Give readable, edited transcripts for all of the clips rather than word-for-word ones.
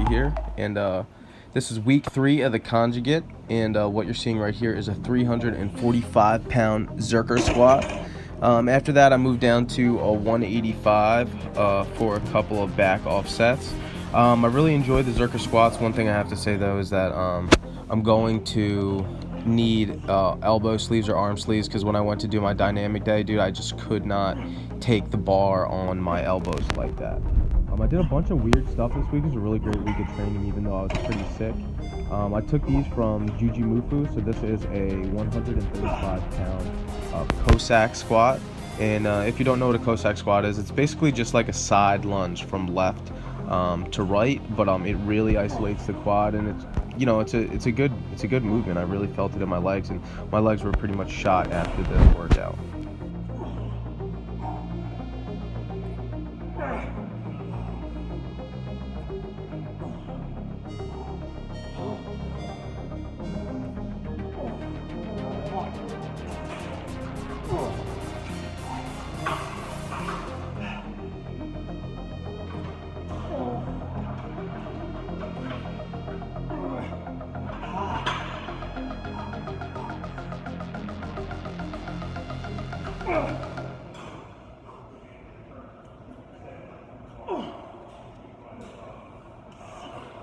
here, and this is week 3 of the Conjugate, and what you're seeing right here is a 345-pound Zercher Squat. After that, I moved down to a 185 for a couple of back offsets. I really enjoyed the Zercher Squats. One thing I have to say though is that I'm going to need elbow sleeves or arm sleeves, because when I went to do my dynamic day, dude, I just could not take the bar on my elbows like that. I did a bunch of weird stuff this week. It was a really great week of training, even though I was pretty sick. I took these from Juji Mufu, so this is a 135-pound Cossack squat. And if you don't know what a Cossack squat is, it's basically just like a side lunge from left to right, but it really isolates the quad, and it's a good movement. I really felt it in my legs, and my legs were pretty much shot after the workout.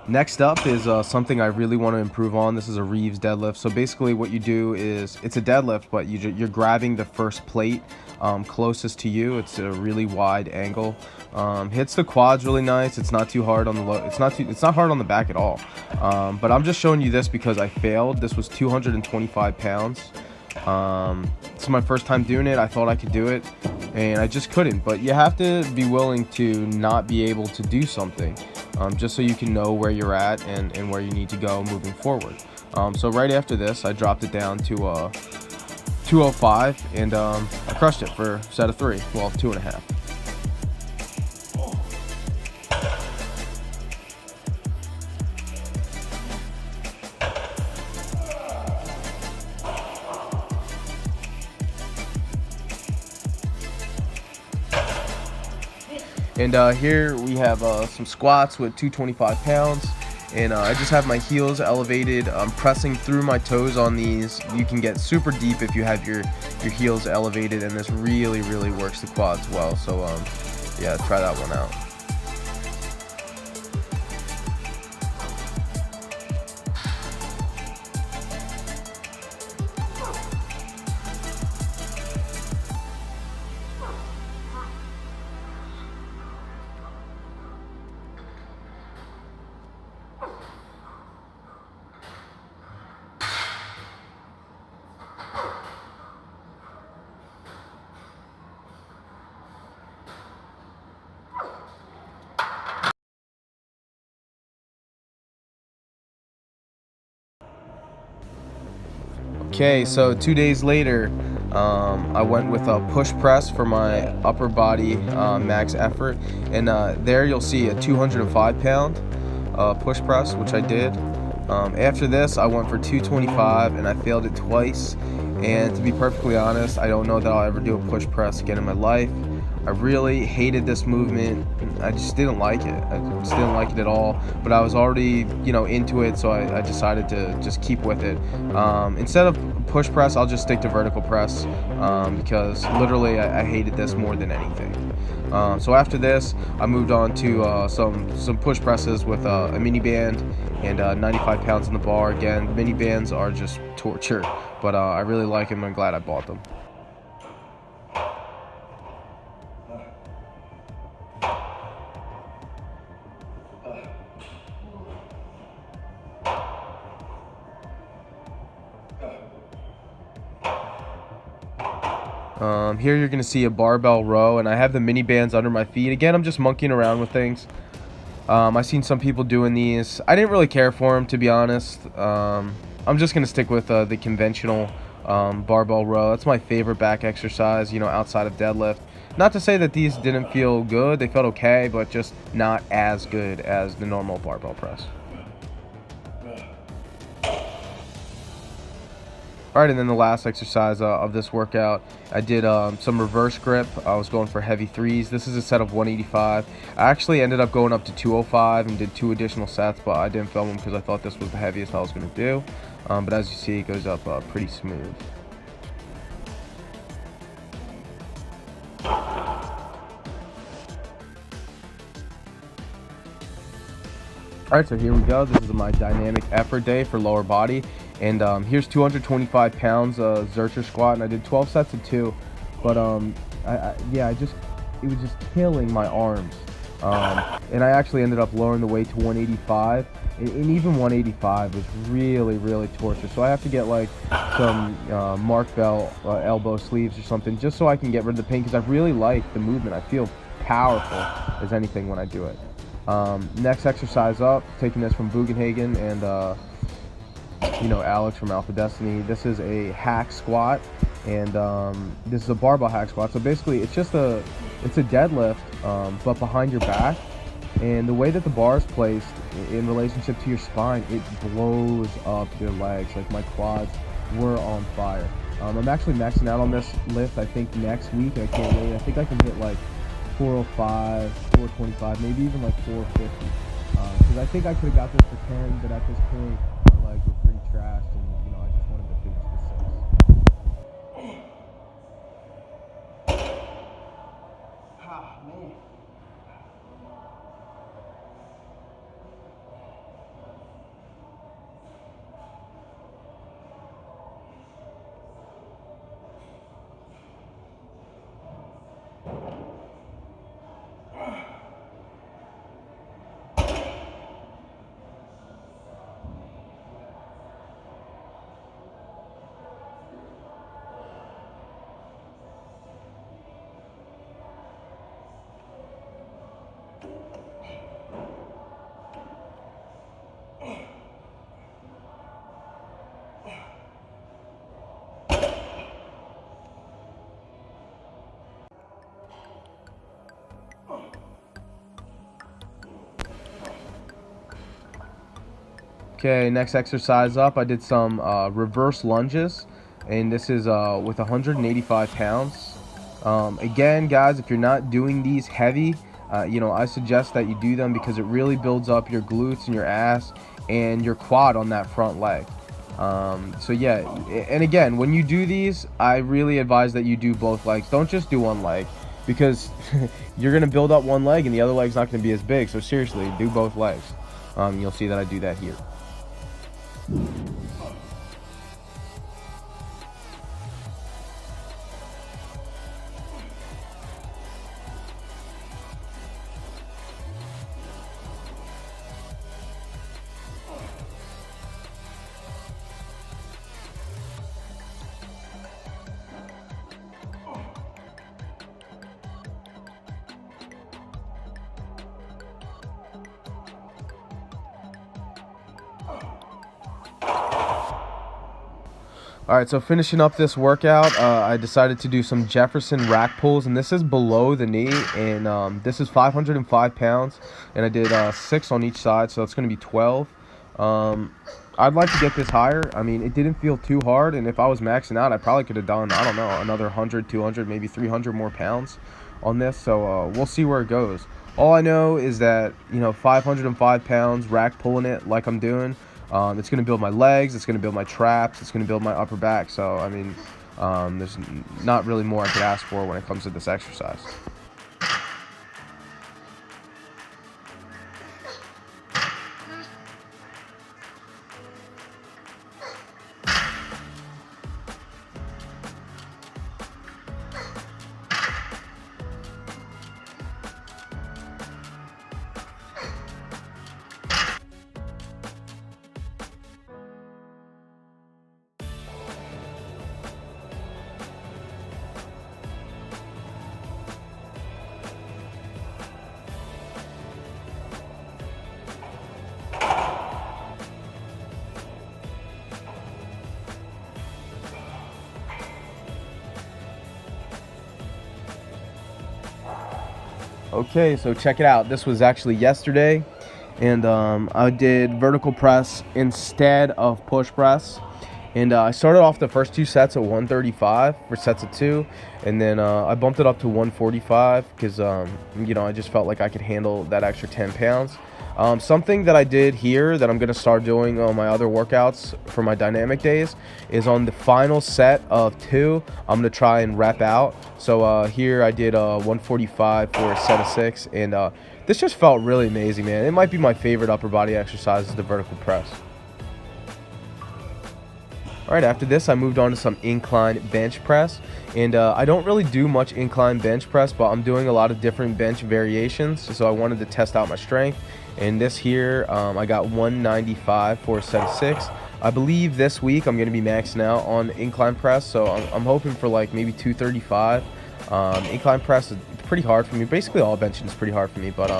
Next up is something I really want to improve on. This is a Reeves deadlift. So basically what you do is, it's a deadlift, but you're grabbing the first plate closest to you. It's a really wide angle. Hits the quads really nice. It's not too hard on the low. It's not hard on the back at all. But I'm just showing you this because I failed. This was 225 pounds. It's my first time doing it. I thought I could do it, and I just couldn't. But you have to be willing to not be able to do something, just so you can know where you're at and where you need to go moving forward. So right after this, I dropped it down to 205, and I crushed it for a set of 3, well, 2.5. And here we have some squats with 225 pounds, and I just have my heels elevated. I'm pressing through my toes on these. You can get super deep if you have your heels elevated, and this really works the quads well. So yeah, try that one out. Okay, so 2 days later, I went with a push press for my upper body max effort, and there you'll see a 205-pound push press, which I did. After this, I went for 225, and I failed it twice. And to be perfectly honest, I don't know that I'll ever do a push press again in my life. I really hated this movement. I just didn't like it. I just didn't like it at all. But I was already, into it, so I decided to just keep with it. Instead of push press, I'll just stick to vertical press, because literally I hated this more than anything. So after this, I moved on to some push presses with a mini band and 95 pounds in the bar. Again, mini bands are just torture, but I really like them. I'm glad I bought them. Here you're going to see a barbell row, and I have the mini bands under my feet. Again, I'm just monkeying around with things. I've seen some people doing these. I didn't really care for them, to be honest. I'm just going to stick with the conventional barbell row. That's my favorite back exercise, outside of deadlift. Not to say that these didn't feel good. They felt okay, but just not as good as the normal barbell press. All right, and then the last exercise of this workout, I did some reverse grip. I was going for heavy threes. This is a set of 185. I actually ended up going up to 205 and did 2 additional sets, but I didn't film them because I thought this was the heaviest I was going to do. But as you see, it goes up pretty smooth. All right, so here we go. This is my dynamic effort day for lower body. And here's 225 pounds Zercher squat, and I did 12 sets of 2. But it was just killing my arms. And I actually ended up lowering the weight to 185. And even 185 was really, really torture. So I have to get like some Mark Bell elbow sleeves or something just so I can get rid of the pain, because I really like the movement. I feel powerful as anything when I do it. Next exercise up, taking this from Bugenhagen and Alex from Alpha Destiny. This is a hack squat, and this is a barbell hack squat. So basically it's a deadlift, but behind your back, and the way that the bar is placed in relationship to your spine, it blows up your legs. Like, my quads were on fire. I'm actually maxing out on this lift, I think, next week, and I can't wait. I think I can hit like 405, 425, maybe even like 450. Because I think I could have got this for 10, but at this point, my legs were pretty trashed, and I just wanted to finish the 6. Ah, man. Okay, next exercise up, I did some reverse lunges, and this is with 185 pounds. Again, guys, if you're not doing these heavy, I suggest that you do them because it really builds up your glutes and your ass and your quad on that front leg. So yeah, and again, when you do these, I really advise that you do both legs. Don't just do one leg, because you're going to build up one leg and the other leg's not going to be as big. So seriously, do both legs. You'll see that I do that here. All right, so finishing up this workout, I decided to do some Jefferson rack pulls, and this is below the knee, and this is 505 pounds, and I did 6 on each side, so it's going to be 12. I'd like to get this higher. I mean, it didn't feel too hard, and if I was maxing out, I probably could have done, I don't know, another 100, 200, maybe 300 more pounds on this, so we'll see where it goes. All I know is that, 505 pounds, rack pulling it like I'm doing, it's going to build my legs, it's going to build my traps, it's going to build my upper back. So, I mean, there's not really more I could ask for when it comes to this exercise. Okay, so check it out. This was actually yesterday, and I did vertical press instead of push press, And I started off the first 2 sets at 135 for sets of 2, and then I bumped it up to 145 because you know, I just felt like I could handle that extra 10 pounds. Something that I did here that I'm going to start doing on my other workouts for my dynamic days is on the final set of 2, I'm going to try and rep out. So here I did 145 for a set of 6, and this just felt really amazing, man. It might be my favorite upper body exercise, is the vertical press. All right, after this, I moved on to some incline bench press, and I don't really do much incline bench press, but I'm doing a lot of different bench variations, so I wanted to test out my strength. And this here, I got 195 for a set of 6. I believe this week I'm going to be maxing out on incline press, so I'm hoping for like maybe 235. Incline press is pretty hard for me. Basically, all benching is pretty hard for me, but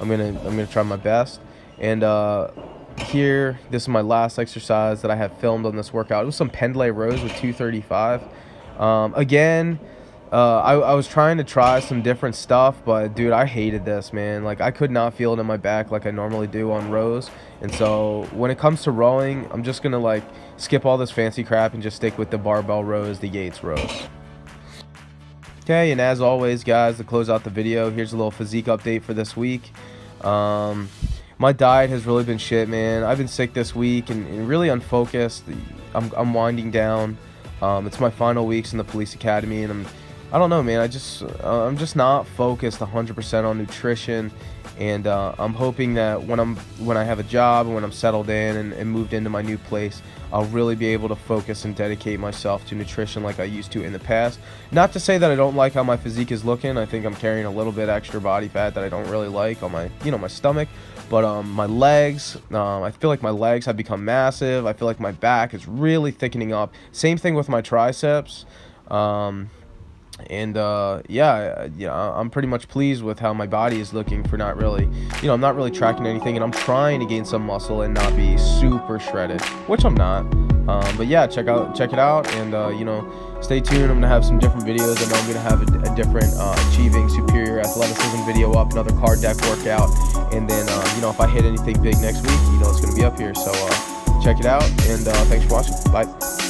I'm gonna try my best. And here, this is my last exercise that I have filmed on this workout. It was some pendlay rows with 235. Again, I was trying to try some different stuff, but dude, I hated this, man. Like, I could not feel it in my back like I normally do on rows. And so when it comes to rowing, I'm just gonna like skip all this fancy crap and just stick with the barbell rows, the Yates rows. Okay, and as always, guys, to close out the video, here's a little physique update for this week. My diet has really been shit, man. I've been sick this week and really unfocused. I'm winding down. It's my final weeks in the police academy, and I don't know, man. I'm just not focused 100% on nutrition, and I'm hoping that when I have a job and when I'm settled in and moved into my new place, I'll really be able to focus and dedicate myself to nutrition like I used to in the past. Not to say that I don't like how my physique is looking. I think I'm carrying a little bit extra body fat that I don't really like on my, my stomach. But my legs, I feel like my legs have become massive. I feel like my back is really thickening up. Same thing with my triceps. Yeah, I'm pretty much pleased with how my body is looking for not really, I'm not really tracking anything, and I'm trying to gain some muscle and not be super shredded, which I'm not. But yeah, check it out, and stay tuned. I'm gonna have some different videos. I know I'm gonna have a different achieving superior athleticism video up, another card deck workout, and then if I hit anything big next week, it's gonna be up here. So check it out, and thanks for watching. Bye.